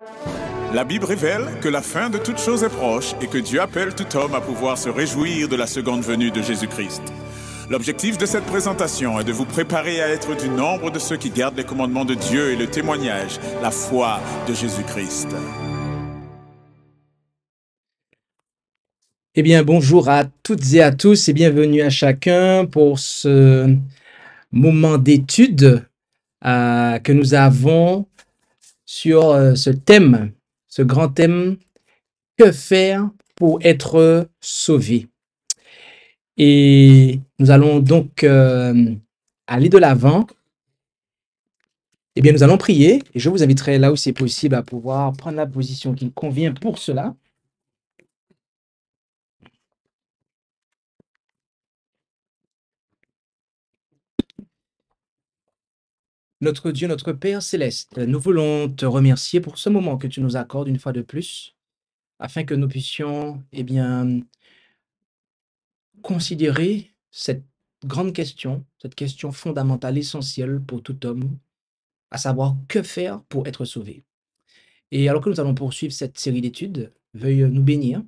La Bible révèle que la fin de toute chose est proche et que Dieu appelle tout homme à pouvoir se réjouir de la seconde venue de Jésus-Christ. L'objectif de cette présentation est de vous préparer à être du nombre de ceux qui gardent les commandements de Dieu et le témoignage, la foi de Jésus-Christ. Eh bien, bonjour à toutes et à tous et bienvenue à chacun pour ce moment d'étude que nous avons sur ce thème, ce grand thème, que faire pour être sauvé? Et nous allons donc aller de l'avant. Eh bien, nous allons prier et je vous inviterai là où c'est possible à pouvoir prendre la position qui convient pour cela. Notre Dieu, notre Père céleste, nous voulons te remercier pour ce moment que tu nous accordes une fois de plus, afin que nous puissions, considérer cette grande question, cette question fondamentale, essentielle pour tout homme, à savoir que faire pour être sauvé. Et alors que nous allons poursuivre cette série d'études, veuille nous bénir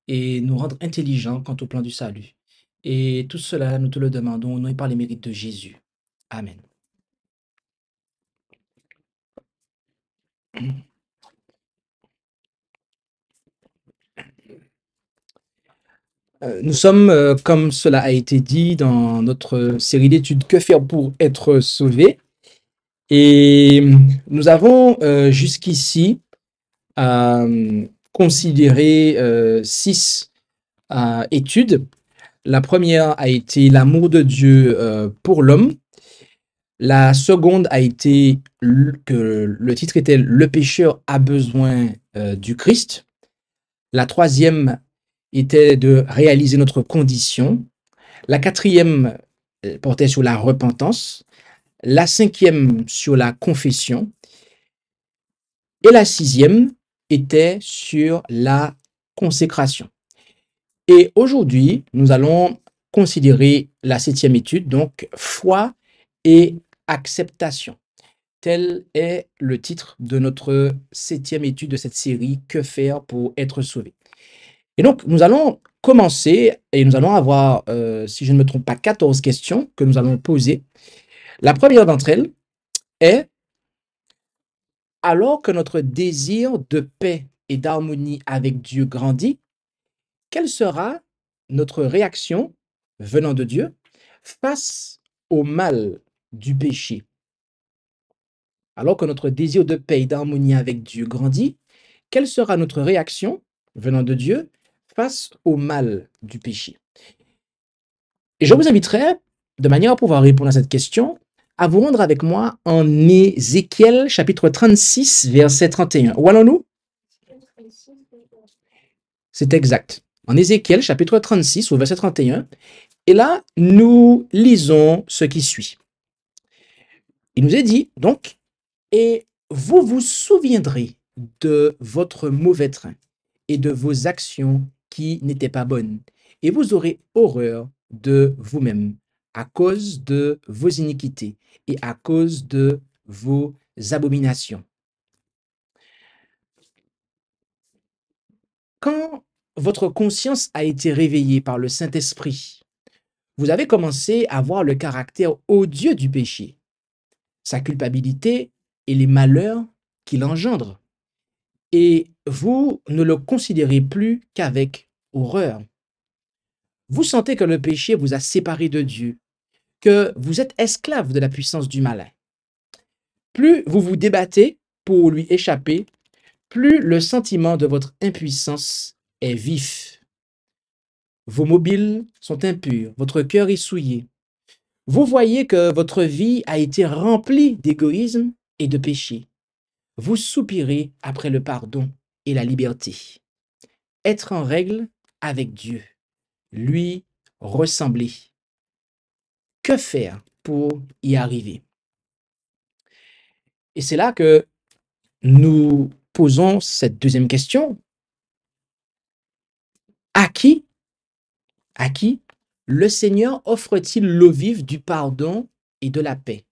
et nous rendre intelligents quant au plan du salut. Et tout cela, nous te le demandons au nom et par les mérites de Jésus. Amen. Nous sommes, comme cela a été dit dans notre série d'études, que faire pour être sauvé? Et nous avons jusqu'ici considéré 6 études. La première a été l'amour de Dieu pour l'homme. La seconde a été que le titre était Le pécheur a besoin du Christ. La troisième était de réaliser notre condition. La quatrième portait sur la repentance. La cinquième sur la confession. Et la sixième était sur la consécration. Et aujourd'hui, nous allons considérer la septième étude, donc foi et acceptation. Tel est le titre de notre septième étude de cette série, que faire pour être sauvé? Et donc, nous allons commencer et nous allons avoir, si je ne me trompe pas, 14 questions que nous allons poser. La première d'entre elles est: alors que notre désir de paix et d'harmonie avec Dieu grandit, quelle sera notre réaction venant de Dieu face au mal du péché? Alors que notre désir de paix et d'harmonie avec Dieu grandit, quelle sera notre réaction venant de Dieu face au mal du péché? Et je vous inviterai, de manière à pouvoir répondre à cette question, à vous rendre avec moi en Ézéchiel chapitre 36, verset 31. Où allons-nous? C'est exact. En Ézéchiel chapitre 36 au verset 31. Et là, nous lisons ce qui suit. Il nous est dit, donc, et vous vous souviendrez de votre mauvais train et de vos actions qui n'étaient pas bonnes, et vous aurez horreur de vous-même à cause de vos iniquités et à cause de vos abominations. Quand votre conscience a été réveillée par le Saint-Esprit, vous avez commencé à voir le caractère odieux du péché, sa culpabilité et les malheurs qu'il engendre. Et vous ne le considérez plus qu'avec horreur. Vous sentez que le péché vous a séparé de Dieu, que vous êtes esclave de la puissance du malin. Plus vous vous débattez pour lui échapper, plus le sentiment de votre impuissance est vif. Vos mobiles sont impurs, votre cœur est souillé. Vous voyez que votre vie a été remplie d'égoïsme et de péché. Vous soupirez après le pardon et la liberté. Être en règle avec Dieu, lui ressembler. Que faire pour y arriver? Et c'est là que nous posons cette deuxième question. À qui le Seigneur offre-t-il l'eau vive du pardon et de la paix?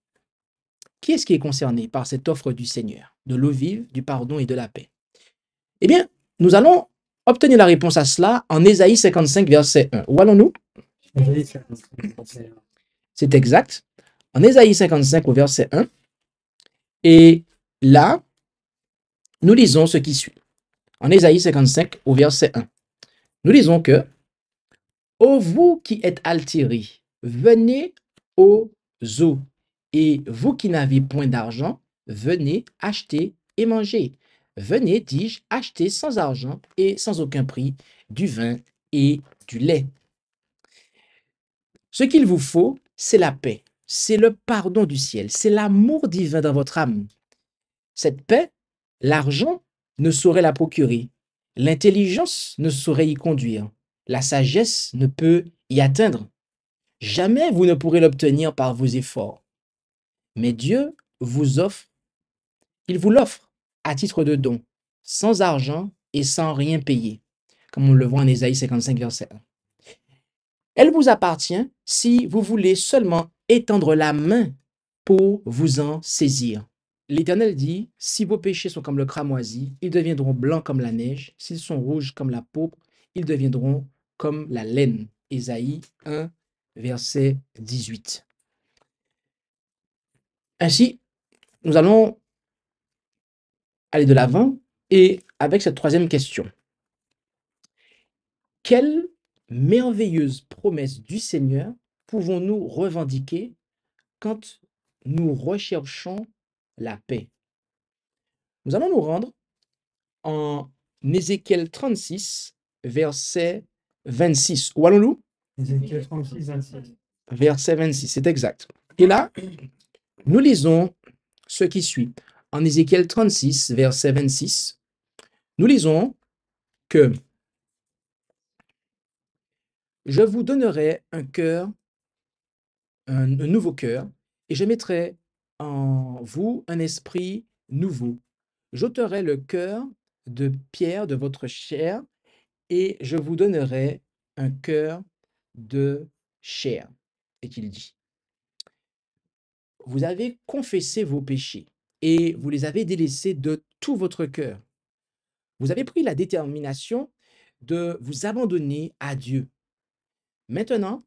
Qui est-ce qui est concerné par cette offre du Seigneur? de l'eau vive, du pardon et de la paix. Eh bien, nous allons obtenir la réponse à cela en Ésaïe 55, verset 1. Où allons-nous? C'est exact. En Ésaïe 55 au verset 1. Et là, nous lisons ce qui suit. En Ésaïe 55 au verset 1. Nous lisons que ô vous qui êtes altérés, venez aux eaux, et vous qui n'avez point d'argent, venez acheter et manger. Venez, dis-je, acheter sans argent et sans aucun prix du vin et du lait. Ce qu'il vous faut, c'est la paix, c'est le pardon du ciel, c'est l'amour divin dans votre âme. Cette paix, l'argent ne saurait la procurer, l'intelligence ne saurait y conduire, la sagesse ne peut y atteindre. Jamais vous ne pourrez l'obtenir par vos efforts. Mais Dieu vous offre, il vous l'offre à titre de don, sans argent et sans rien payer, comme on le voit en Ésaïe 55, verset 1. Elle vous appartient si vous voulez seulement étendre la main pour vous en saisir. L'Éternel dit, si vos péchés sont comme le cramoisi, ils deviendront blancs comme la neige. S'ils sont rouges comme la pourpre, ils deviendront comme la laine. Ésaïe 1, verset 18. Ainsi, nous allons aller de l'avant et avec cette troisième question. Quelle merveilleuse promesse du Seigneur pouvons-nous revendiquer quand nous recherchons la paix? Nous allons nous rendre en Ézéchiel 36, verset 26. Où allons-nous? Ézéchiel 36, 26. Verset 26, c'est exact. Et là, nous lisons ce qui suit. En Ézéchiel 36, verset 26, nous lisons que je vous donnerai un cœur, un nouveau cœur, et je mettrai en vous un esprit nouveau. J'ôterai le cœur de pierre de votre chair et je vous donnerai un cœur de chair. Est-il dit? Vous avez confessé vos péchés et vous les avez délaissés de tout votre cœur. Vous avez pris la détermination de vous abandonner à Dieu. Maintenant,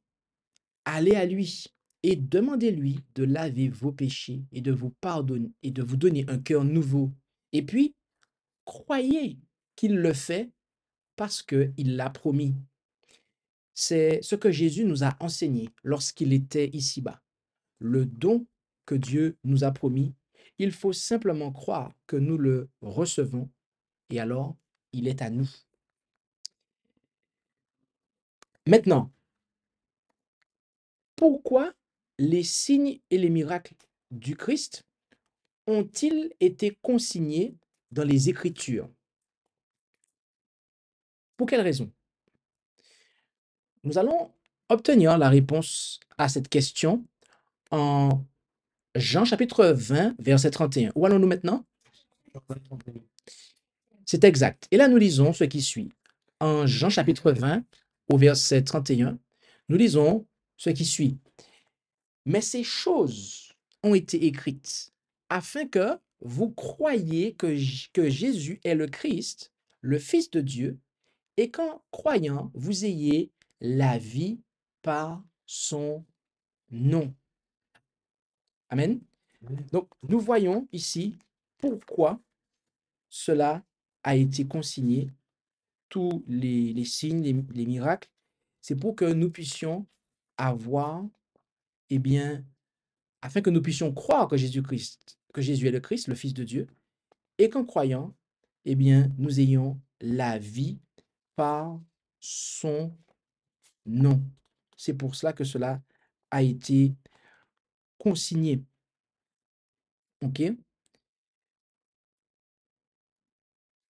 allez à lui et demandez-lui de laver vos péchés et de vous pardonner et de vous donner un cœur nouveau. Et puis, croyez qu'il le fait parce qu'il l'a promis. C'est ce que Jésus nous a enseigné lorsqu'il était ici-bas. Le don que Dieu nous a promis, il faut simplement croire que nous le recevons et alors il est à nous. Maintenant, pourquoi les signes et les miracles du Christ ont-ils été consignés dans les Écritures? Pour quelle raison? Nous allons obtenir la réponse à cette question en Jean chapitre 20, verset 31. Où allons-nous maintenant? C'est exact. Et là, nous lisons ce qui suit. En Jean chapitre 20, au verset 31, nous lisons ce qui suit. Mais ces choses ont été écrites afin que vous croyiez que Jésus est le Christ, le Fils de Dieu, et qu'en croyant, vous ayez la vie par son nom. Amen. Donc, nous voyons ici pourquoi cela a été consigné, tous les signes, les miracles. C'est pour que nous puissions avoir, eh bien, afin que nous puissions croire que Jésus est le Christ, le Fils de Dieu, et qu'en croyant, eh bien, nous ayons la vie par son nom. C'est pour cela que cela a été consigné. OK?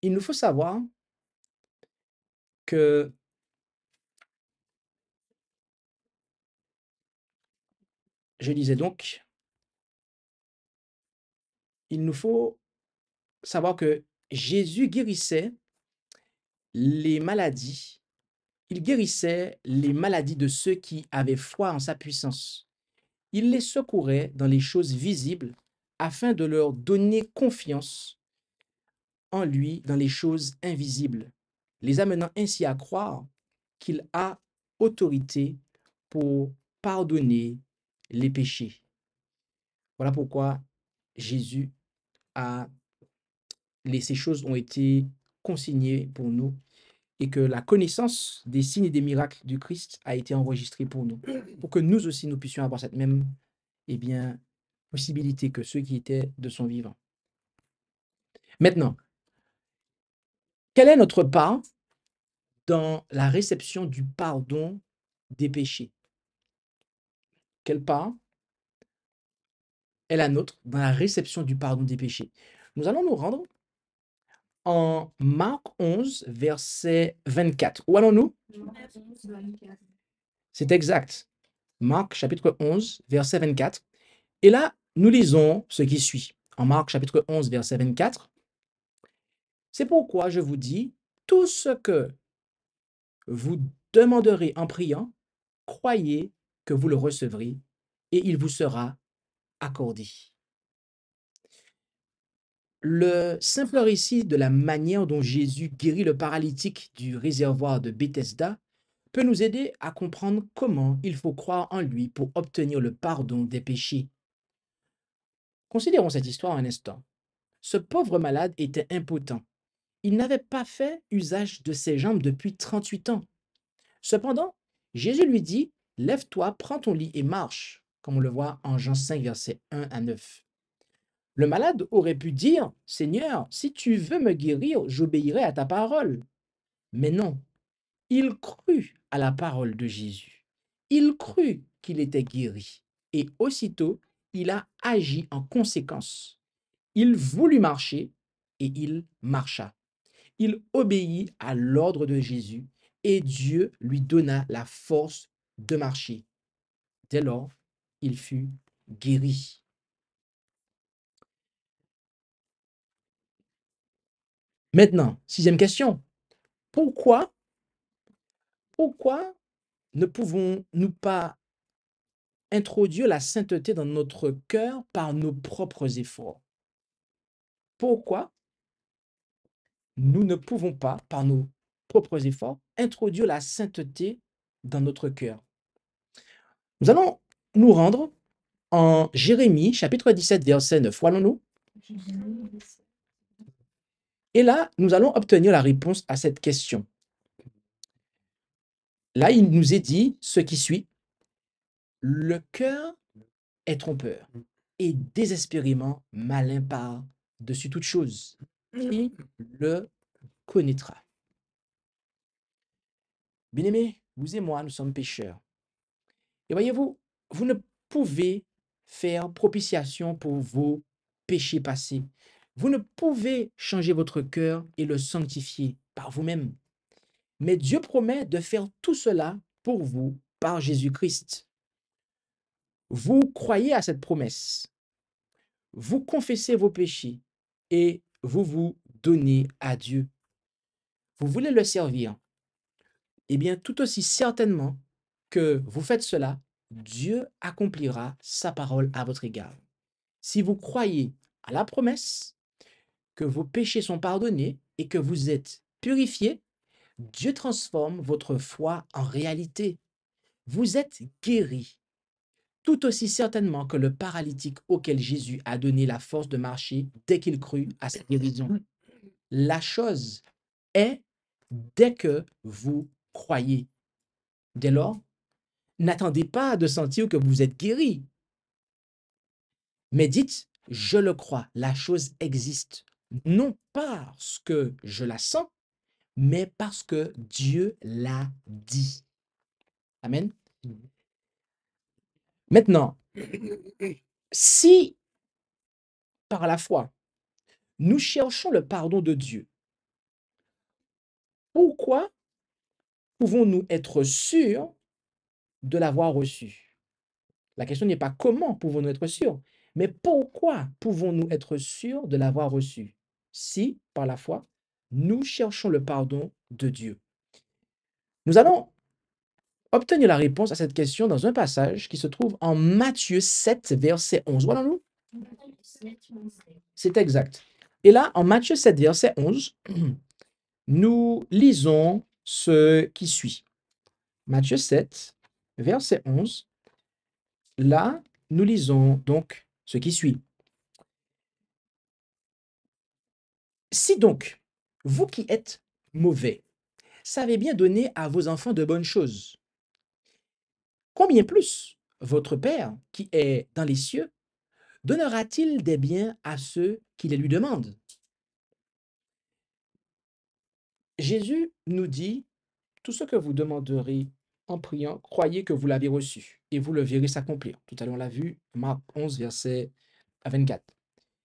Il nous faut savoir que je disais donc, il nous faut savoir que Jésus guérissait les maladies. Il guérissait les maladies de ceux qui avaient foi en sa puissance. Il les secourait dans les choses visibles afin de leur donner confiance en lui dans les choses invisibles, les amenant ainsi à croire qu'il a autorité pour pardonner les péchés. Voilà pourquoi Jésus a ces choses ont été consignées pour nous et que la connaissance des signes et des miracles du Christ a été enregistrée pour nous, pour que nous aussi nous puissions avoir cette même possibilité que ceux qui étaient de son vivant. Maintenant, quelle est notre part dans la réception du pardon des péchés? Quelle part est la nôtre dans la réception du pardon des péchés? Nous allons nous rendre en Marc 11, verset 24. Où allons-nous? C'est exact. Marc chapitre 11, verset 24. Et là, nous lisons ce qui suit. En Marc chapitre 11, verset 24. C'est pourquoi je vous dis, tout ce que vous demanderez en priant, croyez que vous le recevrez et il vous sera accordé. Le simple récit de la manière dont Jésus guérit le paralytique du réservoir de Bethesda peut nous aider à comprendre comment il faut croire en lui pour obtenir le pardon des péchés. Considérons cette histoire un instant. Ce pauvre malade était impotent. Il n'avait pas fait usage de ses jambes depuis 38 ans. Cependant, Jésus lui dit, « Lève-toi, prends ton lit et marche », comme on le voit en Jean 5, versets 1 à 9. Le malade aurait pu dire, « Seigneur, si tu veux me guérir, j'obéirai à ta parole. » Mais non, il crut à la parole de Jésus. Il crut qu'il était guéri. Et aussitôt, il a agi en conséquence. Il voulut marcher et il marcha. Il obéit à l'ordre de Jésus et Dieu lui donna la force de marcher. Dès lors, il fut guéri. Maintenant, 6e question. Pourquoi ne pouvons-nous pas introduire la sainteté dans notre cœur par nos propres efforts? Pourquoi nous ne pouvons pas, par nos propres efforts, introduire la sainteté dans notre cœur? Nous allons nous rendre en Jérémie, chapitre 17, verset 9. Où allons-nous? Et là, nous allons obtenir la réponse à cette question. Là, il nous est dit ce qui suit. Le cœur est trompeur et désespérément malin par-dessus toute chose. Qui le connaîtra? Bien-aimés, vous et moi, nous sommes pécheurs. Et voyez-vous, vous ne pouvez faire propitiation pour vos péchés passés. Vous ne pouvez changer votre cœur et le sanctifier par vous-même. Mais Dieu promet de faire tout cela pour vous par Jésus-Christ. Vous croyez à cette promesse. Vous confessez vos péchés et vous vous donnez à Dieu. Vous voulez le servir. Eh bien, tout aussi certainement que vous faites cela, Dieu accomplira sa parole à votre égard. Si vous croyez à la promesse, que vos péchés sont pardonnés et que vous êtes purifiés, Dieu transforme votre foi en réalité. Vous êtes guéris, tout aussi certainement que le paralytique auquel Jésus a donné la force de marcher dès qu'il crut à sa guérison. La chose est dès que vous croyez. Dès lors, n'attendez pas de sentir que vous êtes guéri. Mais dites, je le crois, la chose existe. Non parce que je la sens, mais parce que Dieu l'a dit. Amen. Maintenant, si par la foi, nous cherchons le pardon de Dieu, pourquoi pouvons-nous être sûrs de l'avoir reçu? La question n'est pas comment pouvons-nous être sûrs, mais pourquoi pouvons-nous être sûrs de l'avoir reçu? Si, par la foi, nous cherchons le pardon de Dieu. Nous allons obtenir la réponse à cette question dans un passage qui se trouve en Matthieu 7, verset 11. Voilà-nous? C'est exact. Et là, en Matthieu 7, verset 11, nous lisons ce qui suit. Matthieu 7, verset 11. Là, nous lisons donc ce qui suit. Si donc, vous qui êtes mauvais, savez bien donner à vos enfants de bonnes choses, combien plus votre Père qui est dans les cieux donnera-t-il des biens à ceux qui les lui demandent? Jésus nous dit, tout ce que vous demanderez en priant, croyez que vous l'avez reçu et vous le verrez s'accomplir. Tout à l'heure, on l'a vu, Marc 11, verset 24.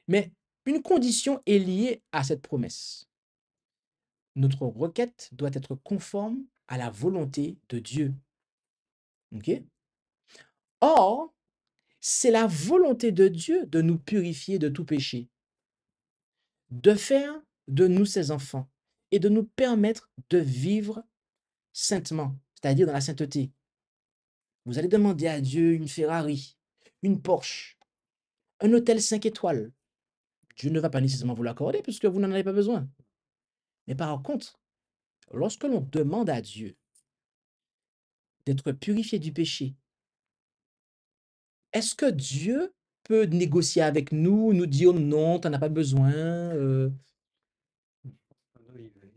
Mais une condition est liée à cette promesse. Notre requête doit être conforme à la volonté de Dieu. Ok? Or, c'est la volonté de Dieu de nous purifier de tout péché, de faire de nous ses enfants et de nous permettre de vivre saintement, c'est-à-dire dans la sainteté. Vous allez demander à Dieu une Ferrari, une Porsche, un hôtel 5 étoiles. Dieu ne va pas nécessairement vous l'accorder puisque vous n'en avez pas besoin. Mais par contre, lorsque l'on demande à Dieu d'être purifié du péché, est-ce que Dieu peut négocier avec nous, nous dire non, tu n'en as pas besoin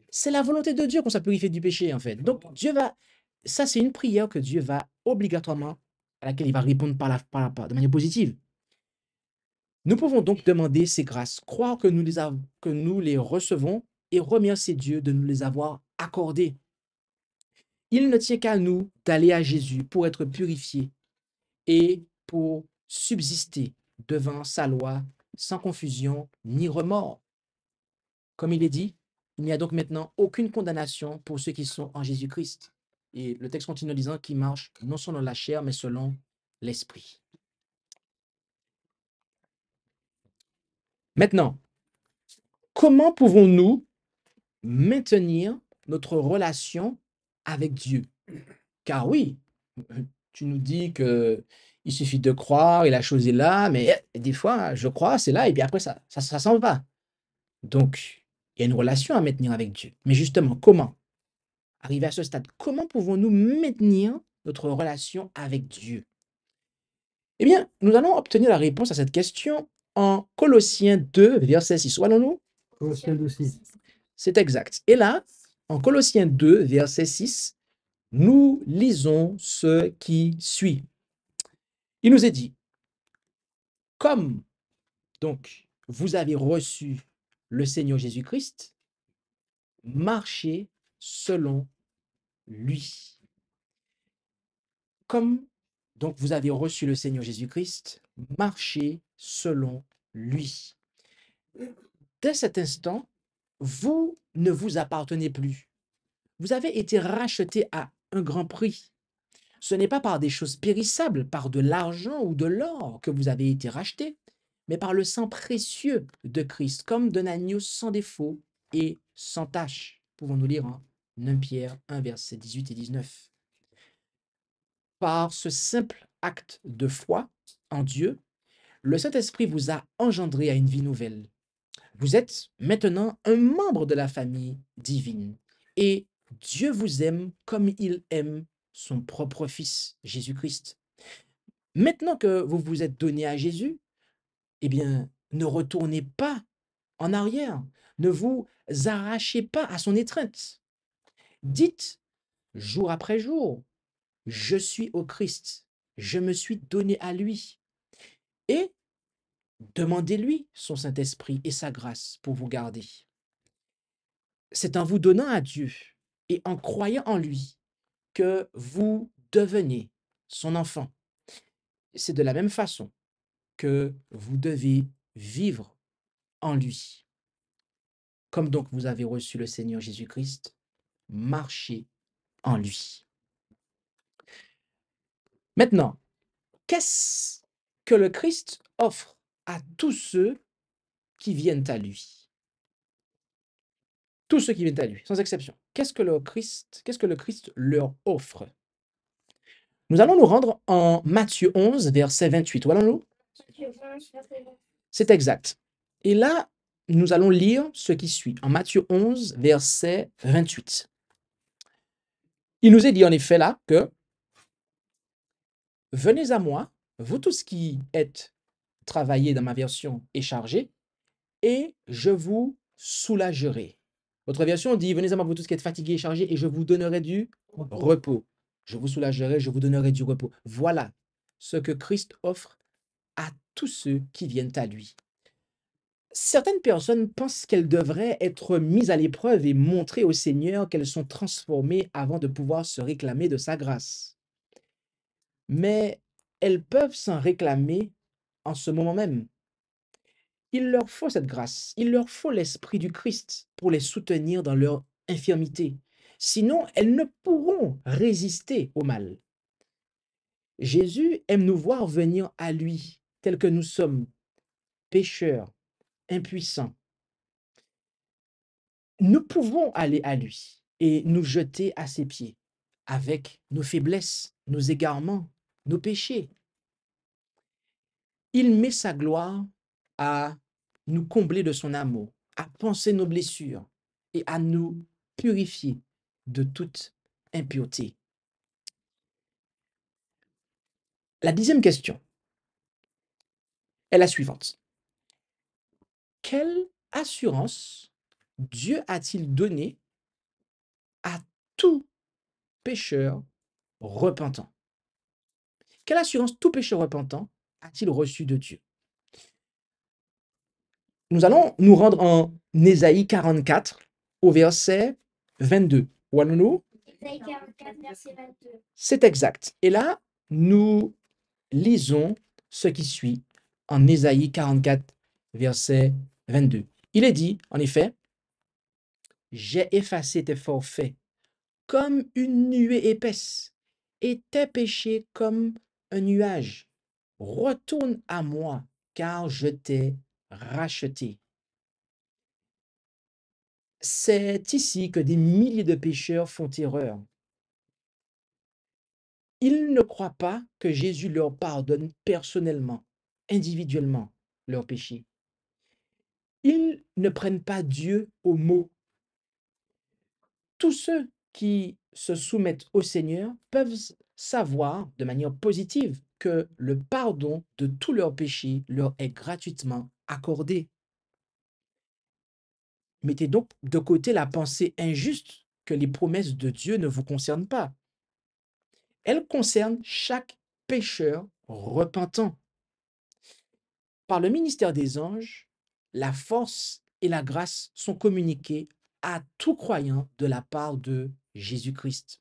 C'est la volonté de Dieu qu'on soit purifié du péché, en fait. Donc, Dieu va. Ça, c'est une prière que Dieu va obligatoirement, à laquelle il va répondre de manière positive. Nous pouvons donc demander ces grâces, croire que que nous les recevons et remercier Dieu de nous les avoir accordées. Il ne tient qu'à nous d'aller à Jésus pour être purifiés et pour subsister devant sa loi sans confusion ni remords. Comme il est dit, il n'y a donc maintenant aucune condamnation pour ceux qui sont en Jésus-Christ. Et le texte continue en disant qu'ils marchent non selon la chair, mais selon l'esprit. Maintenant, comment pouvons-nous maintenir notre relation avec Dieu? Car oui, tu nous dis que il suffit de croire et la chose est là, mais des fois, je crois, c'est là, et puis après, ça s'en va. Donc, il y a une relation à maintenir avec Dieu. Mais justement, comment arriver à ce stade? Comment pouvons-nous maintenir notre relation avec Dieu? Eh bien, nous allons obtenir la réponse à cette question en Colossiens 2, verset 6. Où allons-nous? Colossiens 2, 6. C'est exact. Et là, en Colossiens 2, verset 6, nous lisons ce qui suit. Il nous est dit, comme donc vous avez reçu le Seigneur Jésus-Christ, marchez selon lui. Comme donc vous avez reçu le Seigneur Jésus-Christ, marchez selon lui. Dès cet instant, vous ne vous appartenez plus. Vous avez été racheté à un grand prix. Ce n'est pas par des choses périssables, par de l'argent ou de l'or que vous avez été racheté, mais par le sang précieux de Christ, comme d'un agneau sans défaut et sans tache. Pouvons-nous lire en 1 Pierre 1, versets 18 et 19. Par ce simple acte de foi en Dieu, le Saint-Esprit vous a engendré à une vie nouvelle. Vous êtes maintenant un membre de la famille divine et Dieu vous aime comme il aime son propre Fils, Jésus-Christ. Maintenant que vous vous êtes donné à Jésus, eh bien, ne retournez pas en arrière, ne vous arrachez pas à son étreinte. Dites jour après jour, je suis au Christ, je me suis donné à lui. Et demandez-lui son Saint-Esprit et sa grâce pour vous garder. C'est en vous donnant à Dieu et en croyant en lui que vous devenez son enfant. C'est de la même façon que vous devez vivre en lui. Comme donc vous avez reçu le Seigneur Jésus-Christ, marchez en lui. Maintenant, qu'est-ce que le Christ offre à tous ceux qui viennent à lui? Tous ceux qui viennent à lui, sans exception. Qu'est-ce que le Christ leur offre? Nous allons nous rendre en Matthieu 11, verset 28. Où allons-nous? C'est exact. Et là, nous allons lire ce qui suit en Matthieu 11, verset 28. Il nous est dit en effet là que « Venez à moi, vous tous qui êtes travaillés dans ma version et chargés, et je vous soulagerai. » Votre version dit « Venez à moi, vous tous qui êtes fatigués et chargés, et je vous donnerai du repos. » Je vous soulagerai, je vous donnerai du repos. Voilà ce que Christ offre à tous ceux qui viennent à lui. Certaines personnes pensent qu'elles devraient être mises à l'épreuve et montrer au Seigneur qu'elles sont transformées avant de pouvoir se réclamer de sa grâce. Mais elles peuvent s'en réclamer en ce moment même. Il leur faut cette grâce, il leur faut l'Esprit du Christ pour les soutenir dans leur infirmité. Sinon, elles ne pourront résister au mal. Jésus aime nous voir venir à lui, tels que nous sommes, pécheurs, impuissants. Nous pouvons aller à lui et nous jeter à ses pieds avec nos faiblesses, nos égarements, nos péchés. Il met sa gloire à nous combler de son amour, à panser nos blessures et à nous purifier de toute impureté. La 10e question est la suivante. Quelle assurance Dieu a-t-il donné à tout pécheur repentant? Quelle assurance tout pécheur repentant a-t-il reçu de Dieu? Nous allons nous rendre en Ésaïe 44 au verset 22. Où allons-nous? Ésaïe 44, verset 22. C'est exact. Et là, nous lisons ce qui suit en Ésaïe 44, verset 22. Il est dit, en effet, « J'ai effacé tes forfaits comme une nuée épaisse et tes péchés comme un nuage. Retourne à moi, car je t'ai racheté. » C'est ici que des milliers de pécheurs font erreur. Ils ne croient pas que Jésus leur pardonne personnellement, individuellement, leurs péchés. Ils ne prennent pas Dieu au mot. Tous ceux qui se soumettent au Seigneur peuvent savoir de manière positive que le pardon de tous leurs péchés leur est gratuitement accordé. Mettez donc de côté la pensée injuste que les promesses de Dieu ne vous concernent pas. Elles concernent chaque pécheur repentant. Par le ministère des anges, la force et la grâce sont communiquées à tout croyant de la part de Jésus-Christ.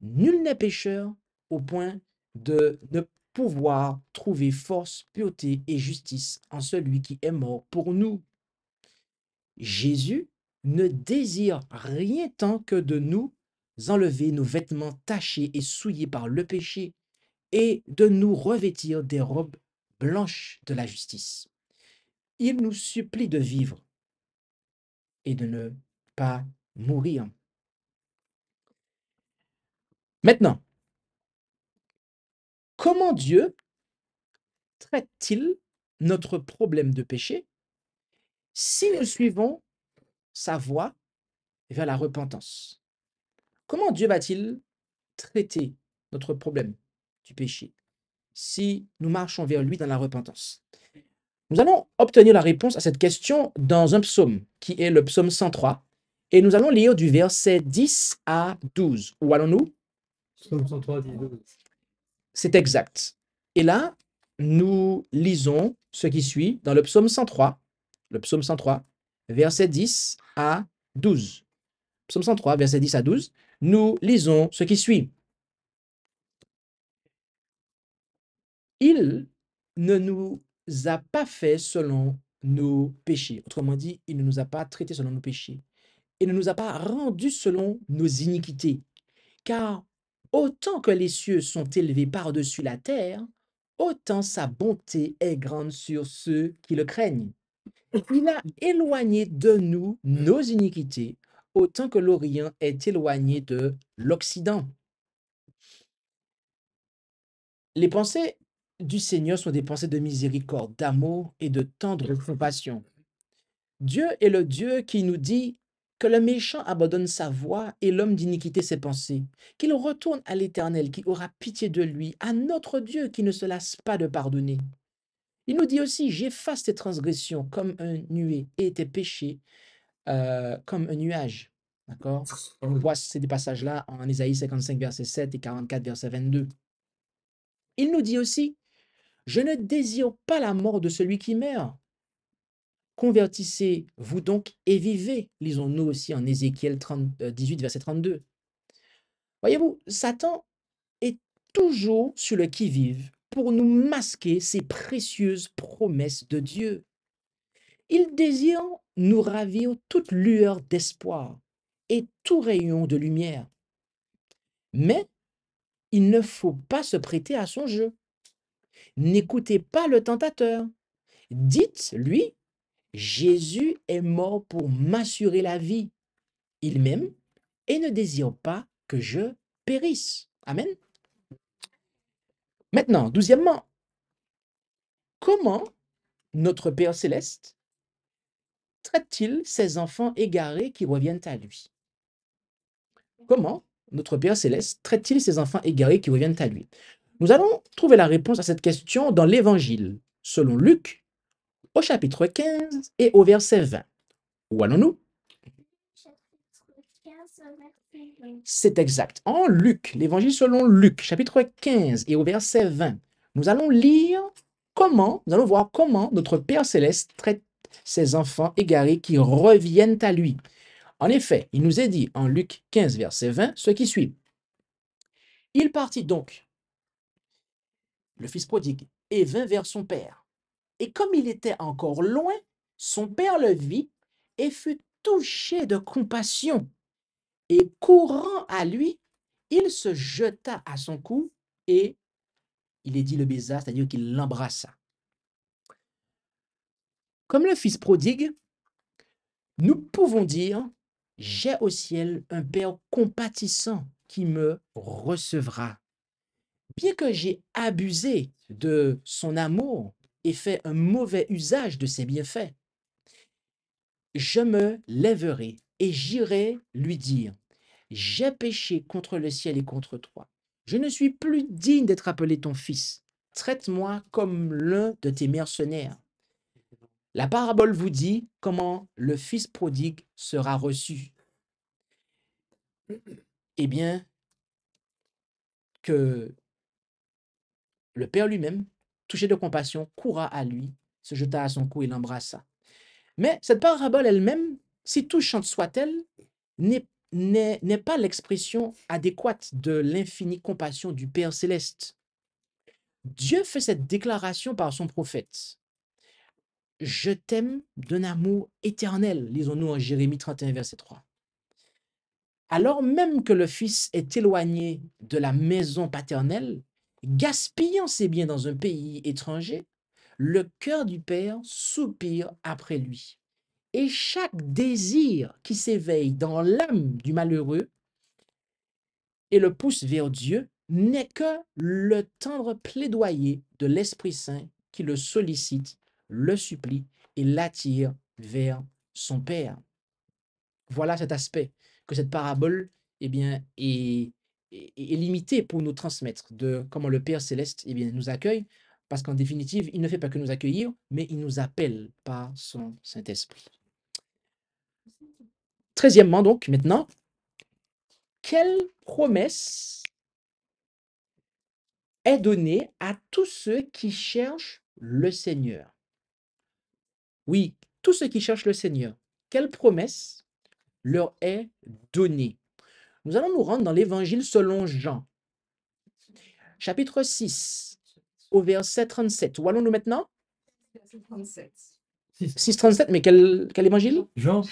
Nul n'est pécheur au point de ne pouvoir trouver force, pureté et justice en celui qui est mort pour nous. Jésus ne désire rien tant que de nous enlever nos vêtements tachés et souillés par le péché et de nous revêtir des robes blanches de la justice. Il nous supplie de vivre et de ne pas mourir. Maintenant, comment Dieu traite-t-il notre problème de péché si nous suivons sa voie vers la repentance? Comment Dieu va-t-il traiter notre problème du péché si nous marchons vers lui dans la repentance? Nous allons obtenir la réponse à cette question dans un psaume qui est le psaume 103 et nous allons lire du verset 10 à 12. Où allons-nous? Psaume 103, 10, 12. C'est exact. Et là, nous lisons ce qui suit dans le psaume 103, verset 10 à 12. Psaume 103, verset 10 à 12, nous lisons ce qui suit. Il ne nous a pas fait selon nos péchés. Autrement dit, il ne nous a pas traités selon nos péchés. Il ne nous a pas rendus selon nos iniquités. Car autant que les cieux sont élevés par-dessus la terre, autant sa bonté est grande sur ceux qui le craignent. Il a éloigné de nous nos iniquités, autant que l'Orient est éloigné de l'Occident. Les pensées du Seigneur sont des pensées de miséricorde, d'amour et de tendre compassion. Dieu est le Dieu qui nous dit que le méchant abandonne sa voie et l'homme d'iniquité ses pensées, qu'il retourne à l'Éternel qui aura pitié de lui, à notre Dieu qui ne se lasse pas de pardonner. Il nous dit aussi, j'efface tes transgressions comme un nuée et tes péchés comme un nuage. D'accord? On voit ces passages-là en Ésaïe 55, verset 7 et 44, verset 22. Il nous dit aussi, je ne désire pas la mort de celui qui meurt. Convertissez-vous donc et vivez. Lisons-nous aussi en Ézéchiel 18, verset 32. Voyez-vous, Satan est toujours sur le qui-vive pour nous masquer ces précieuses promesses de Dieu. Il désire nous ravir toute lueur d'espoir et tout rayon de lumière. Mais il ne faut pas se prêter à son jeu. N'écoutez pas le tentateur. Dites-lui, Jésus est mort pour m'assurer la vie. Il m'aime et ne désire pas que je périsse. Amen. Maintenant, 12e, comment notre Père céleste traite-t-il ses enfants égarés qui reviennent à lui? Comment notre Père céleste traite-t-il ses enfants égarés qui reviennent à lui? Nous allons trouver la réponse à cette question dans l'Évangile, selon Luc, au chapitre 15 et au verset 20. Où allons-nous? C'est exact. En Luc, l'Évangile selon Luc, chapitre 15 et au verset 20, nous allons voir comment notre Père céleste traite ses enfants égarés qui reviennent à lui. En effet, il nous est dit en Luc 15, verset 20, ce qui suit. Il partit donc, le fils prodigue, et vint vers son père. Et comme il était encore loin, son père le vit et fut touché de compassion. Et courant à lui, il se jeta à son cou et il est dit le baisa, c'est-à-dire qu'il l'embrassa. Comme le fils prodigue, nous pouvons dire, j'ai au ciel un père compatissant qui me recevra. Bien que j'ai abusé de son amour et fait un mauvais usage de ses bienfaits, je me lèverai et j'irai lui dire, j'ai péché contre le ciel et contre toi. Je ne suis plus digne d'être appelé ton fils. Traite-moi comme l'un de tes mercenaires. La parabole vous dit comment le fils prodigue sera reçu. Eh bien, que le père lui-même, touché de compassion, courra à lui, se jeta à son cou et l'embrassa. Mais cette parabole elle-même, si touchante soit-elle, n'est pas l'expression adéquate de l'infinie compassion du Père céleste. Dieu fait cette déclaration par son prophète. Je t'aime d'un amour éternel, lisons-nous en Jérémie 31, verset 3. Alors même que le fils est éloigné de la maison paternelle, gaspillant ses biens dans un pays étranger, le cœur du Père soupire après lui. Et chaque désir qui s'éveille dans l'âme du malheureux et le pousse vers Dieu n'est que le tendre plaidoyer de l'Esprit Saint qui le sollicite, le supplie et l'attire vers son Père. Voilà cet aspect que cette parabole eh bien, est limitée pour nous transmettre de comment le Père céleste eh bien, nous accueille, parce qu'en définitive, il ne fait pas que nous accueillir, mais il nous appelle par son Saint-Esprit. 13e, donc, maintenant, quelle promesse est donnée à tous ceux qui cherchent le Seigneur? Oui, tous ceux qui cherchent le Seigneur. Quelle promesse leur est donnée? Nous allons nous rendre dans l'Évangile selon Jean, chapitre 6, au verset 37. Où allons-nous maintenant? 6,37, mais quel évangile? Jean.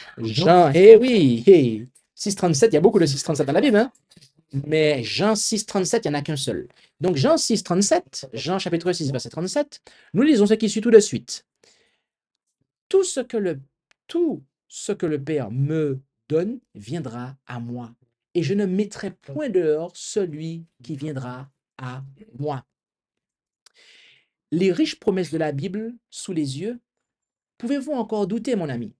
Eh oui, hey. 6,37, il y a beaucoup de 6,37 dans la Bible, hein? Mais Jean 6,37, il n'y en a qu'un seul. Donc Jean 6,37, Jean chapitre 6, verset 37, nous lisons ce qui suit tout de suite. Tout ce que le Père me donne viendra à moi, et je ne mettrai point dehors celui qui viendra à moi. Les riches promesses de la Bible sous les yeux, pouvez-vous encore douter, mon ami?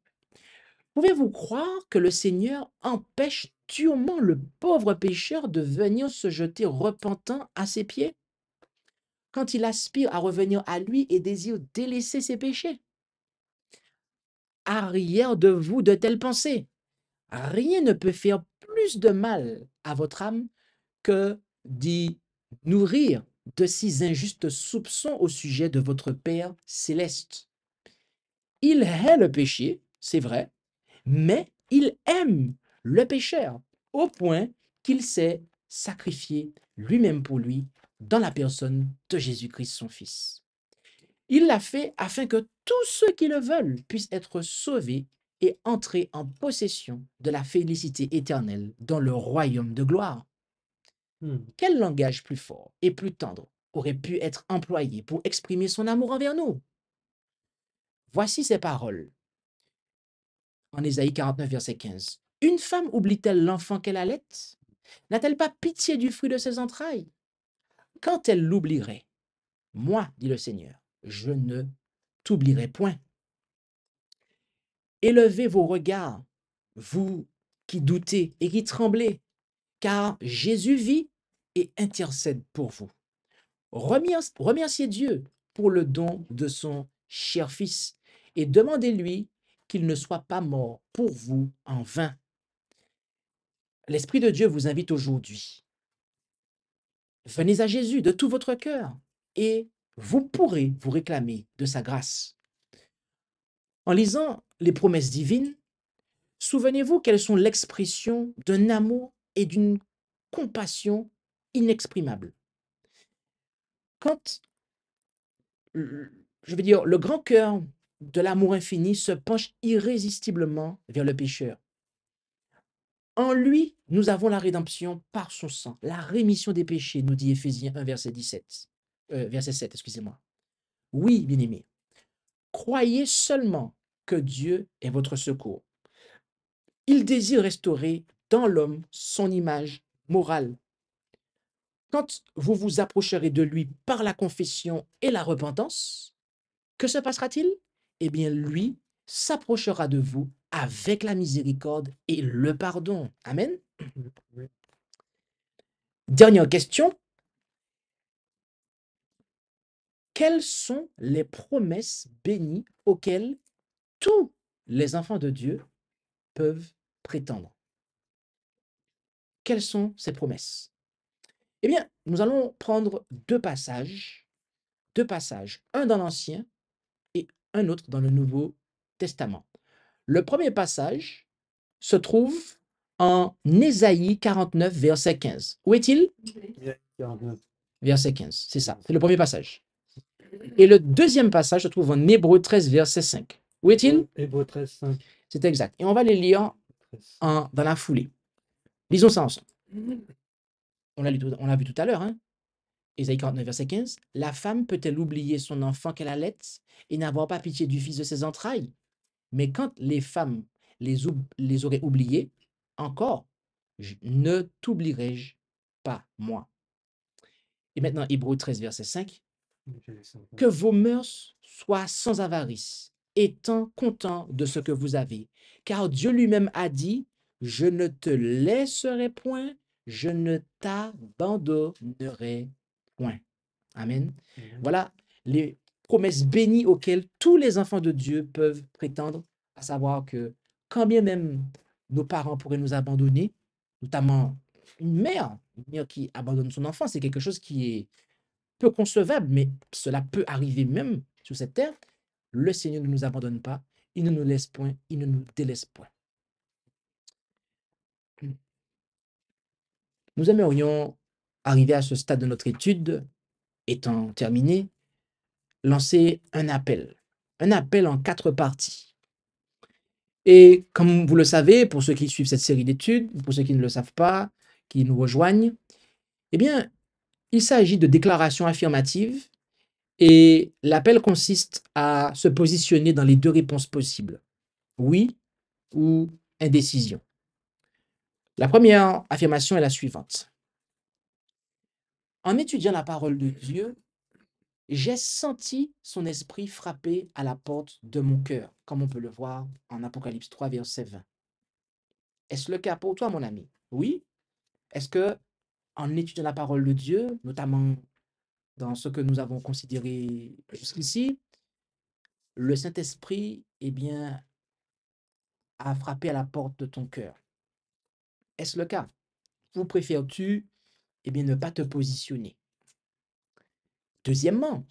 Pouvez-vous croire que le Seigneur empêche durement le pauvre pécheur de venir se jeter repentant à ses pieds quand il aspire à revenir à lui et désire délaisser ses péchés? Arrière de vous de telles pensées. Rien ne peut faire plus de mal à votre âme que d'y nourrir de si injustes soupçons au sujet de votre Père céleste. Il hait le péché, c'est vrai, mais il aime le pécheur au point qu'il s'est sacrifié lui-même pour lui dans la personne de Jésus-Christ, son Fils. Il l'a fait afin que tous ceux qui le veulent puissent être sauvés et entrer en possession de la félicité éternelle dans le royaume de gloire. Quel langage plus fort et plus tendre aurait pu être employé pour exprimer son amour envers nous? Voici ces paroles en Ésaïe 49, verset 15. Une femme oublie-t-elle l'enfant qu'elle allait? N'a-t-elle pas pitié du fruit de ses entrailles? Quand elle l'oublierait, moi, dit le Seigneur, je ne t'oublierai point. Élevez vos regards, vous qui doutez et qui tremblez, car Jésus vit et intercède pour vous. Remerciez Dieu pour le don de son cher Fils et demandez-lui qu'il ne soit pas mort pour vous en vain. L'Esprit de Dieu vous invite aujourd'hui. Venez à Jésus de tout votre cœur et vous pourrez vous réclamer de sa grâce. En lisant les promesses divines, souvenez-vous qu'elles sont l'expression d'un amour et d'une compassion inexprimables. Quand, je veux dire, le grand cœur de l'amour infini se penche irrésistiblement vers le pécheur. En lui, nous avons la rédemption par son sang, la rémission des péchés, nous dit Éphésiens 1, verset 7, excusez-moi. Oui, bien-aimés, croyez seulement que Dieu est votre secours. Il désire restaurer dans l'homme son image morale. Quand vous vous approcherez de lui par la confession et la repentance, que se passera-t-il? Eh bien, lui s'approchera de vous avec la miséricorde et le pardon. Amen. Dernière question. Quelles sont les promesses bénies auxquelles tous les enfants de Dieu peuvent prétendre? Quelles sont ces promesses? Eh bien, nous allons prendre deux passages, un dans l'Ancien et un autre dans le Nouveau Testament. Le premier passage se trouve en Ésaïe 49, verset 15. Où est-il? 49. Verset 15, c'est ça, c'est le premier passage. Et le deuxième passage se trouve en Hébreux 13, verset 5. Où est-il? Hébreux 13, 5. C'est exact. Et on va les lire dans la foulée. Lisons ça ensemble. On l'a vu tout à l'heure, hein? Ésaïe 49, verset 15. La femme peut-elle oublier son enfant qu'elle allait et n'avoir pas pitié du fils de ses entrailles? Mais quand les femmes les auraient oubliés, encore, ne t'oublierai-je pas, moi. Et maintenant, Hébreux 13, verset 5. Que vos mœurs soient sans avarice, étant contents de ce que vous avez. Car Dieu lui-même a dit, je ne te laisserai point, je ne t'abandonnerai point. Amen. Voilà les promesses bénies auxquelles tous les enfants de Dieu peuvent prétendre, à savoir que quand bien même nos parents pourraient nous abandonner, notamment une mère qui abandonne son enfant, c'est quelque chose qui est peu concevable, mais cela peut arriver même sur cette terre. Le Seigneur ne nous abandonne pas, il ne nous laisse point, il ne nous délaisse point. Nous aimerions arriver à ce stade de notre étude, étant terminé, lancer un appel en 4 parties. Et comme vous le savez, pour ceux qui suivent cette série d'études, pour ceux qui ne le savent pas, qui nous rejoignent, eh bien, il s'agit de déclarations affirmatives et l'appel consiste à se positionner dans les 2 réponses possibles, oui ou indécision. La première affirmation est la suivante. En étudiant la parole de Dieu, j'ai senti son esprit frapper à la porte de mon cœur, comme on peut le voir en Apocalypse 3, verset 20. Est-ce le cas pour toi, mon ami? Oui. Est-ce que, en étudiant la parole de Dieu, notamment dans ce que nous avons considéré jusqu'ici, le Saint-Esprit, eh bien, a frappé à la porte de ton cœur? Est-ce le cas? Ou préfères-tu, eh bien, ne pas te positionner? Deuxièmement,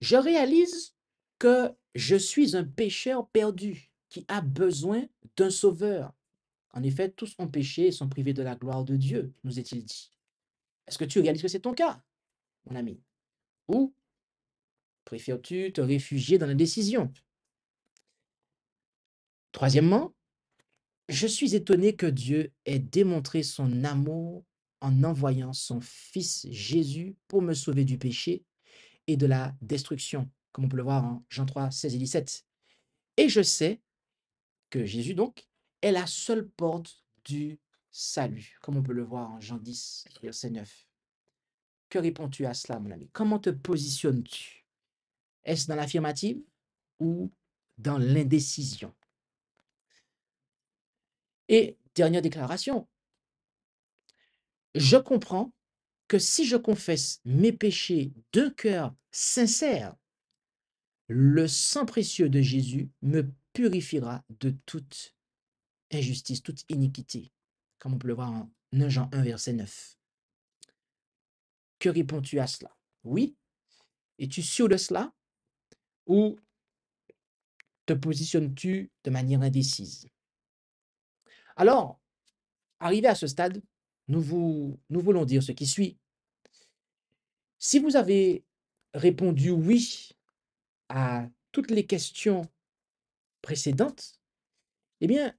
je réalise que je suis un pécheur perdu qui a besoin d'un sauveur. En effet, tous ont péché et sont privés de la gloire de Dieu, nous est-il dit. Est-ce que tu réalises que c'est ton cas, mon ami? Ou préfères-tu te réfugier dans la décision? Troisièmement, je suis étonné que Dieu ait démontré son amour en envoyant son Fils Jésus pour me sauver du péché et de la destruction, comme on peut le voir en Jean 3, 16 et 17. Et je sais que Jésus, donc, est la seule porte du salut, comme on peut le voir en Jean 10, verset 9. Que réponds-tu à cela, mon ami? Comment te positionnes-tu? Est-ce dans l'affirmative ou dans l'indécision? Et dernière déclaration, je comprends que si je confesse mes péchés d'un cœur sincère, le sang précieux de Jésus me purifiera de toute injustice, toute iniquité, comme on peut le voir en 1 Jean 1, verset 9. Que réponds-tu à cela? Oui? Es-tu sûr de cela? Ou te positionnes-tu de manière indécise? Alors, arrivé à ce stade, nous voulons dire ce qui suit. Si vous avez répondu oui à toutes les questions précédentes, eh bien,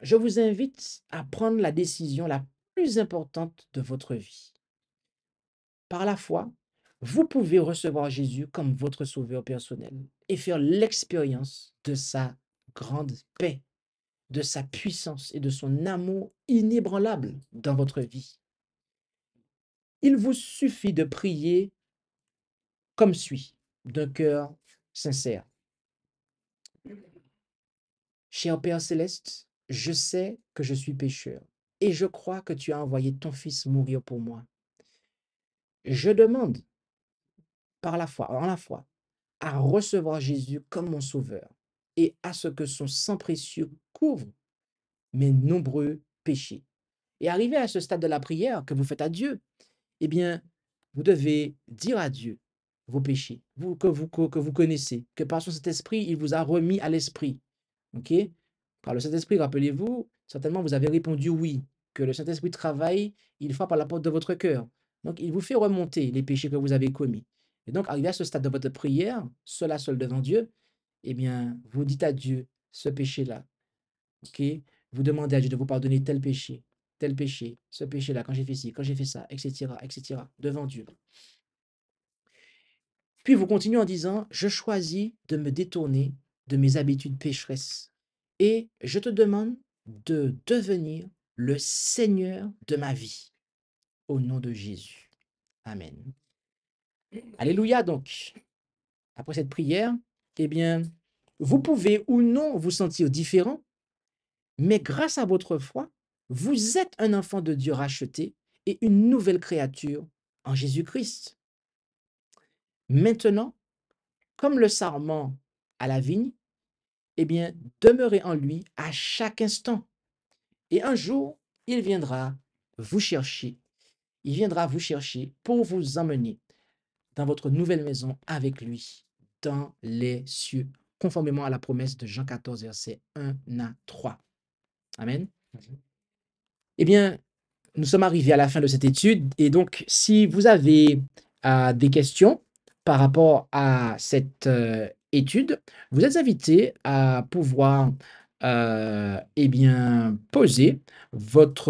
je vous invite à prendre la décision la plus importante de votre vie. Par la foi, vous pouvez recevoir Jésus comme votre sauveur personnel et faire l'expérience de sa grande paix, de sa puissance et de son amour inébranlable dans votre vie. Il vous suffit de prier comme suit, d'un cœur sincère. Cher Père céleste, je sais que je suis pécheur et je crois que tu as envoyé ton Fils mourir pour moi. Je demande par la foi, en la foi, à recevoir Jésus comme mon sauveur et à ce que son sang précieux couvre mes nombreux péchés. Et arrivé à ce stade de la prière que vous faites à Dieu, eh bien, vous devez dire à Dieu vos péchés, que vous connaissez, que par son Saint-Esprit, il vous a remis à l'esprit. OK? Par le Saint-Esprit, rappelez-vous, certainement vous avez répondu oui, que le Saint-Esprit travaille, il frappe à la porte de votre cœur. Donc, il vous fait remonter les péchés que vous avez commis. Et donc, arrivé à ce stade de votre prière, seul à seul devant Dieu, eh bien, vous dites à Dieu ce péché-là. OK? Vous demandez à Dieu de vous pardonner tel péché, ce péché-là, quand j'ai fait ci, quand j'ai fait ça, etc., devant Dieu. Puis vous continuez en disant, je choisis de me détourner de mes habitudes pécheresses et je te demande de devenir le Seigneur de ma vie, au nom de Jésus. Amen. Alléluia donc. Après cette prière, eh bien, vous pouvez ou non vous sentir différent, mais grâce à votre foi, vous êtes un enfant de Dieu racheté et une nouvelle créature en Jésus-Christ. Maintenant, comme le sarment à la vigne, eh bien, demeurez en lui à chaque instant. Et un jour, il viendra vous chercher. Il viendra vous chercher pour vous emmener dans votre nouvelle maison avec lui, dans les cieux, conformément à la promesse de Jean 14, versets 1 à 3. Amen. Eh bien, nous sommes arrivés à la fin de cette étude. Et donc, si vous avez des questions par rapport à cette étude, vous êtes invités à pouvoir eh bien, poser votre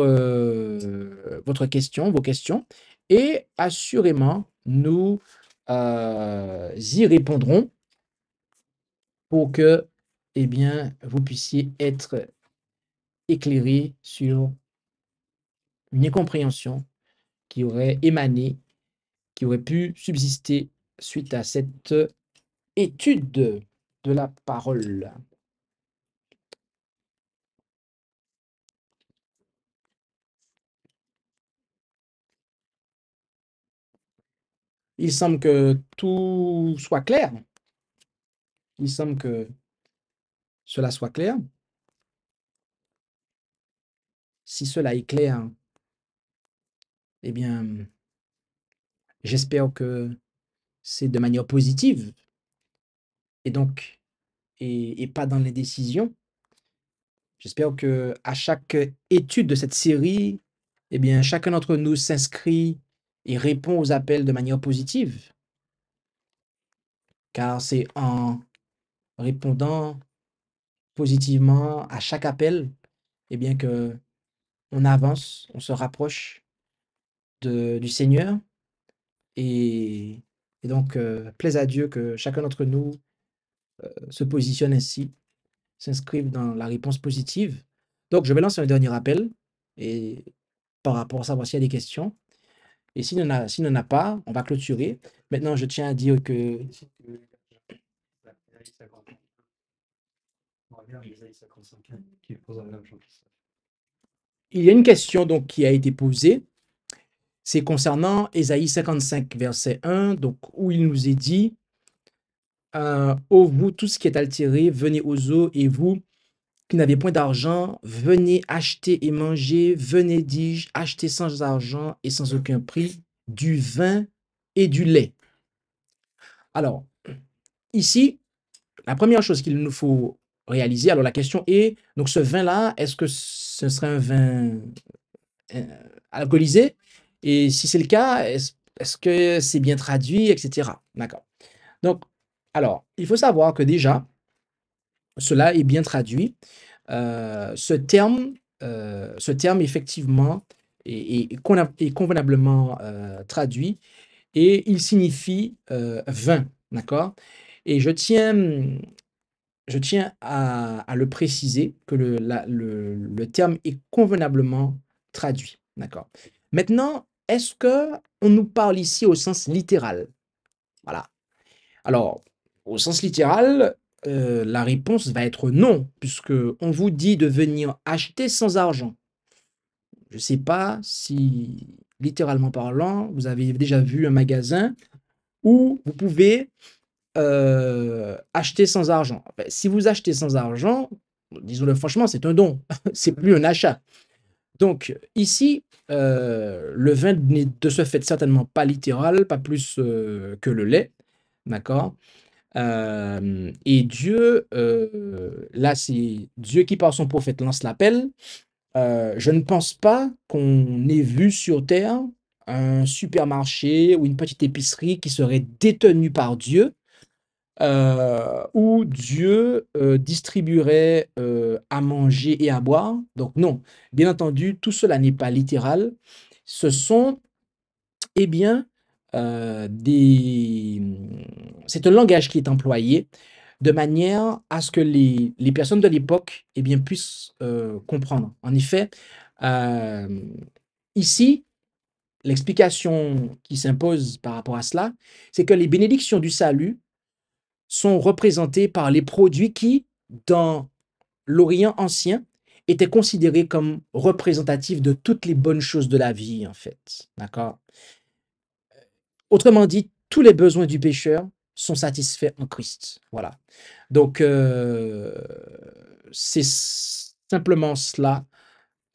question, vos questions, et assurément, nous y répondrons pour que eh bien, vous puissiez être éclairés sur une incompréhension qui aurait émané, qui auraient pu subsister suite à cette étude de la parole. Il semble que tout soit clair. Il semble que cela soit clair. Si cela est clair, eh bien, j'espère que c'est de manière positive et donc et pas dans les décisions. J'espère que à chaque étude de cette série, eh bien, chacun d'entre nous s'inscrit et répond aux appels de manière positive, car c'est en répondant positivement à chaque appel, eh bien, que on avance, on se rapproche du Seigneur et, et donc, plaise à Dieu que chacun d'entre nous se positionne ainsi, s'inscrive dans la réponse positive. Donc, je vais lancer un dernier appel et par rapport à ça, voici il y a des questions. Et s'il n'y en a pas, on va clôturer. Maintenant, je tiens à dire que il y a une question donc qui a été posée. C'est concernant Ésaïe 55, verset 1, donc, où il nous est dit ô vous, tout ce qui est altéré, venez aux eaux, et vous qui n'avez point d'argent, venez acheter et manger, venez, dis-je, acheter sans argent et sans aucun prix du vin et du lait. Alors, ici, la première chose qu'il nous faut réaliser, alors la question est, donc ce vin-là, est-ce que ce serait un vin euh, alcoolisé? Et si c'est le cas, est-ce que c'est bien traduit, etc. D'accord. Donc, alors, il faut savoir que déjà, cela est bien traduit. Ce terme, effectivement, est convenablement traduit et il signifie vin, d'accord? Et je tiens à le préciser que le terme est convenablement traduit, d'accord? Maintenant, est-ce que on nous parle ici au sens littéral? Voilà. Alors, au sens littéral, la réponse va être non, puisque on vous dit de venir acheter sans argent. Je ne sais pas si, littéralement parlant, vous avez déjà vu un magasin où vous pouvez acheter sans argent. Enfin, si vous achetez sans argent, disons-le franchement, c'est un don, c'est plus un achat. Donc ici, le vin n'est de ce fait certainement pas littéral, pas plus que le lait, d'accord? Et Dieu, là c'est Dieu qui par son prophète lance l'appel. Je ne pense pas qu'on ait vu sur terre un supermarché ou une petite épicerie qui serait détenue par Dieu, où Dieu distribuerait à manger et à boire. Donc non, bien entendu, tout cela n'est pas littéral. Ce sont, eh bien, c'est un langage qui est employé de manière à ce que les personnes de l'époque, eh bien, puissent comprendre. En effet, euh, ici, l'explication qui s'impose par rapport à cela, c'est que les bénédictions du salut sont représentées par les produits qui, dans l'Orient ancien, étaient considérés comme représentatifs de toutes les bonnes choses de la vie, en fait. D'accord? Autrement dit, tous les besoins du pécheur sont satisfaits en Christ. Voilà. Donc, c'est simplement cela,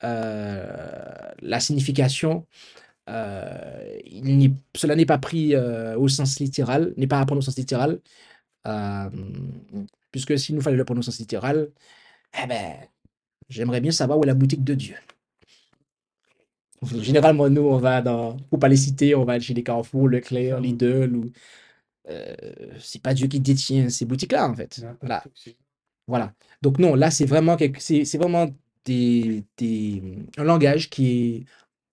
la signification. Cela n'est pas pris au sens littéral, n'est pas à prendre au sens littéral, euh, puisque s'il nous fallait le prendre au sens littéral, eh ben, j'aimerais bien savoir où est la boutique de Dieu. Généralement, nous, on va pour pas les citer, on va chez les Carrefour, Leclerc, Lidl, ou c'est pas Dieu qui détient ces boutiques-là, en fait. Voilà. Voilà. Donc non, là, c'est vraiment, c'est vraiment un langage qui est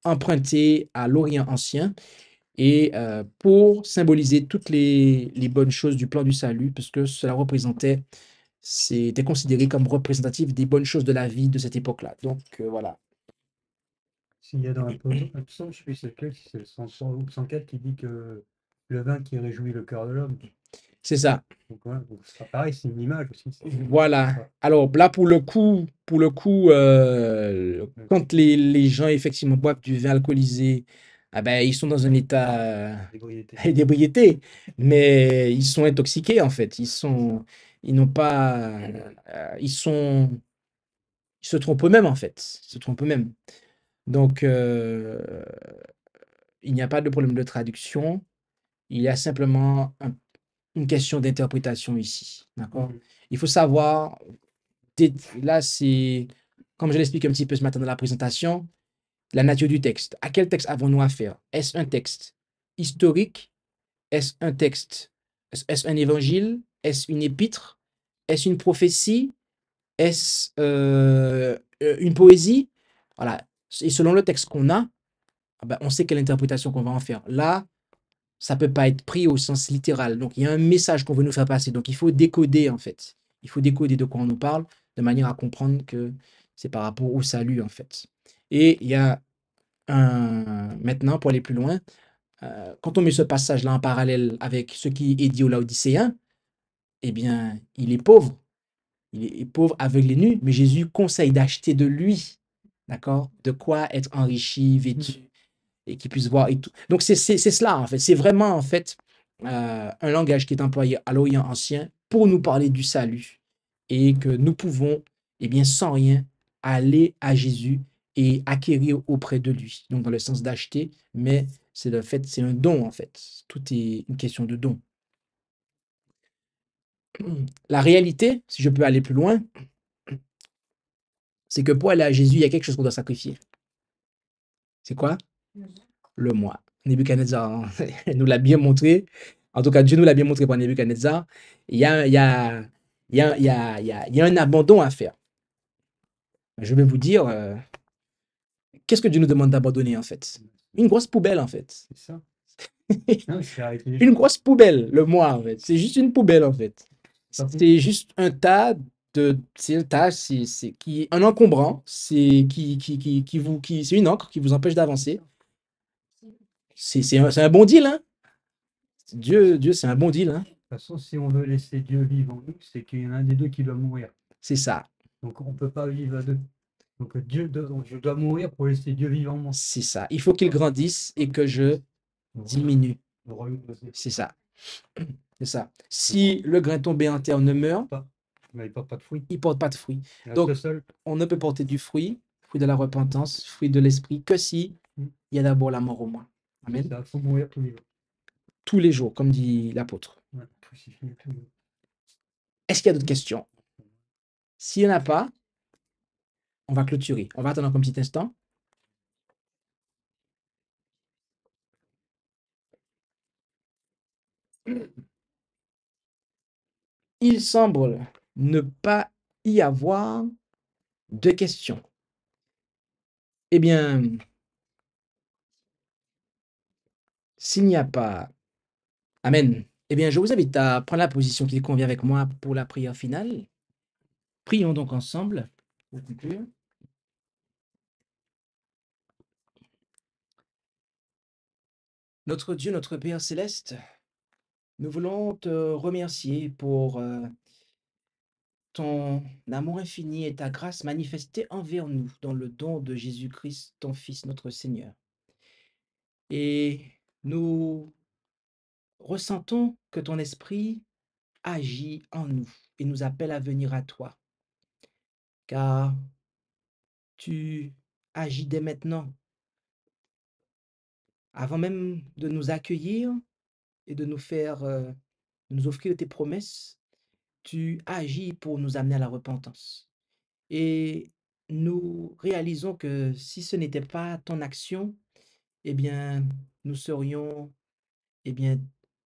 emprunté à l'Orient ancien et pour symboliser toutes les bonnes choses du plan du salut, parce que cela représentait, c'était considéré comme représentatif des bonnes choses de la vie de cette époque-là. Donc voilà. S'il y a dans un psaume, je sais plus c'est lequel, si c'est le 103 ou 104 qui dit que le vin qui réjouit le cœur de l'homme. C'est ça. Donc, ouais, donc ce sera pareil, c'est une image aussi. Voilà. Ouais. Alors là, pour le coup, quand les gens effectivement boivent du vin alcoolisé, ah ben, ils sont dans un état D'ébriété. d'ébriété, mais ils sont intoxiqués en fait. Ils n'ont pas, ils se trompent eux-mêmes en fait. Ils se trompent eux-mêmes. Donc, il n'y a pas de problème de traduction. Il y a simplement une question d'interprétation ici. D'accord? Mhm. Il faut savoir, là, c'est, comme je l'explique un petit peu ce matin dans la présentation, la nature du texte. À quel texte avons-nous affaire? Est-ce un texte historique? Est-ce un texte? Est-ce un évangile? Est-ce une épître? Est-ce une prophétie? Est-ce une poésie? Voilà. Et selon le texte qu'on a, ah ben, on sait quelle interprétation qu'on va en faire. Là, ça peut pas être pris au sens littéral. Donc, il y a un message qu'on veut nous faire passer. Donc, il faut décoder, en fait. Il faut décoder de quoi on nous parle, de manière à comprendre que c'est par rapport au salut, en fait. Et il y a maintenant, pour aller plus loin, quand on met ce passage-là en parallèle avec ce qui est dit aux Laodicéens, eh bien, il est pauvre. Il est pauvre, aveugle et nu, mais Jésus conseille d'acheter de lui, d'accord? De quoi être enrichi, vêtu, et qu'il puisse voir et tout. Donc, c'est cela, en fait. C'est vraiment, en fait, un langage qui est employé à l'Orient ancien pour nous parler du salut et que nous pouvons, eh bien, sans rien, aller à Jésus et acquérir auprès de lui. Donc, dans le sens d'acheter, mais c'est le fait, c'est un don, en fait. Tout est une question de don. La réalité, si je peux aller plus loin, c'est que pour aller à Jésus, il y a quelque chose qu'on doit sacrifier. C'est quoi? Le moi. Nebuchadnezzar nous l'a bien montré. En tout cas, Dieu nous l'a bien montré par Nebuchadnezzar. Il y a, il y a, il y a, il y a, il y a, il y a un abandon à faire. Je vais vous dire, qu'est-ce que Dieu nous demande d'abandonner en fait? Une grosse poubelle en fait. C'est ça. Non, c'est arrêter les Une choses. grosse poubelle, le moi en fait. C'est juste une poubelle en fait. Ça fait- C'est juste un tas c'est un tas, c'est qui un encombrant, c'est c'est une encre qui vous empêche d'avancer. C'est un bon deal, hein? Dieu, c'est un bon deal, hein? De toute façon, si on veut laisser Dieu vivre en nous, c'est qu'il y en a un des deux qui doit mourir. C'est ça. Donc on ne peut pas vivre à deux. Donc je dois mourir pour laisser Dieu vivre en moi. C'est ça. Il faut qu'il grandisse et que je diminue. Le royaume de Dieu. C'est ça. C'est ça. Si le grain tombé en terre ne meurt, Mais il porte pas de fruits. il ne porte pas de fruit. Il reste Donc, seul. on ne peut porter du fruit de la repentance, fruit de l'esprit, que si il y a d'abord la mort au moins. Amen. Il faut mourir tous les jours. Tous les jours, comme dit l'apôtre. Ouais, crucifié tous les jours. Est-ce qu'il y a d'autres questions? S'il n'y en a pas, on va clôturer. On va attendre un petit instant. Il semble ne pas y avoir de questions. Eh bien, s'il n'y a pas... Amen. Eh bien, je vous invite à prendre la position qui convient avec moi pour la prière finale. Prions donc ensemble pour conclure. Notre Dieu, notre Père céleste, nous voulons te remercier pour ton amour infini et ta grâce manifestée envers nous dans le don de Jésus-Christ, ton Fils, notre Seigneur. Et nous ressentons que ton esprit agit en nous et nous appelle à venir à toi, car tu agis dès maintenant, avant même de nous accueillir et de nous faire, de nous offrir tes promesses, tu agis pour nous amener à la repentance. Et nous réalisons que si ce n'était pas ton action, eh bien, nous serions, eh bien,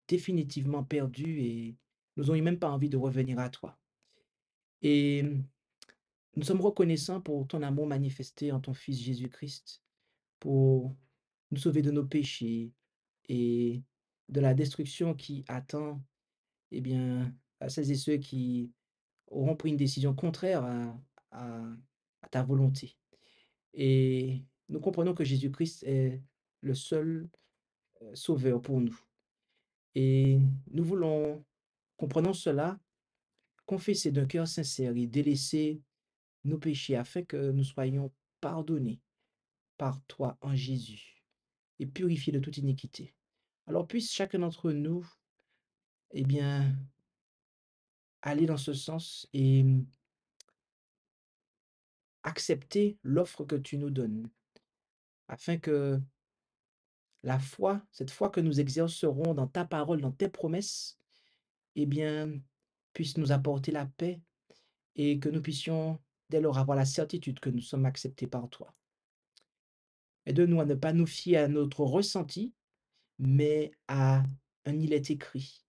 définitivement perdus et nous n'aurions même pas envie de revenir à toi. Et nous sommes reconnaissants pour ton amour manifesté en ton Fils Jésus-Christ, pour nous sauver de nos péchés et de la destruction qui attend, eh bien, à celles et ceux qui auront pris une décision contraire à ta volonté. Et nous comprenons que Jésus-Christ est le seul sauveur pour nous. Et nous voulons, comprenons cela, confesser d'un cœur sincère et délaisser nos péchés afin que nous soyons pardonnés par toi en Jésus et purifiés de toute iniquité. Alors puisse chacun d'entre nous, eh bien, aller dans ce sens et accepter l'offre que tu nous donnes, afin que la foi, cette foi que nous exercerons dans ta parole, dans tes promesses, eh bien, puisse nous apporter la paix et que nous puissions dès lors avoir la certitude que nous sommes acceptés par toi. Aide-nous à ne pas nous fier à notre ressenti, mais à un il est écrit.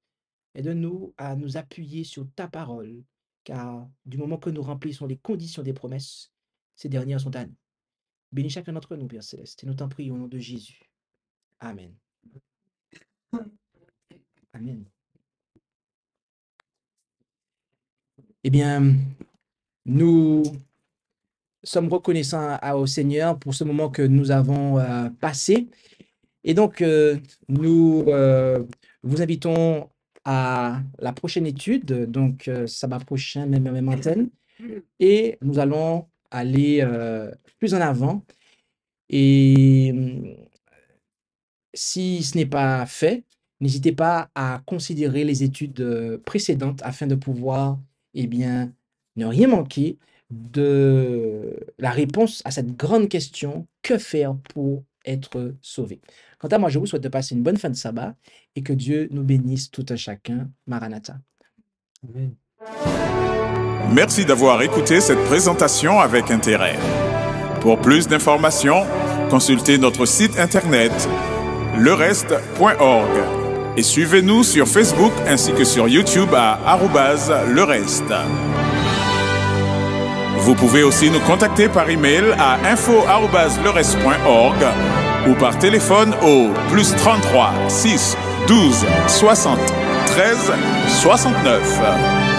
Aide-nous à nous appuyer sur ta parole, car du moment que nous remplissons les conditions des promesses, ces dernières sont à nous. Bénis chacun d'entre nous, Père Céleste, et nous t'en prions au nom de Jésus. Amen. Amen. Eh bien, nous sommes reconnaissants au Seigneur pour ce moment que nous avons passé. Et donc, nous vous invitons à la prochaine étude, donc sabbat prochain, même antenne. Et nous allons aller plus en avant. Et si ce n'est pas fait, n'hésitez pas à considérer les études précédentes afin de pouvoir, eh bien, ne rien manquer de la réponse à cette grande question, que faire pour être sauvé? Quant à moi, je vous souhaite de passer une bonne fin de sabbat et que Dieu nous bénisse tout un chacun. Maranatha. Amen. Merci d'avoir écouté cette présentation avec intérêt. Pour plus d'informations, consultez notre site internet lereste.org et suivez-nous sur Facebook ainsi que sur YouTube à @lereste. Vous pouvez aussi nous contacter par email à info@lereste.org ou par téléphone au +33 6 12 60 13 69.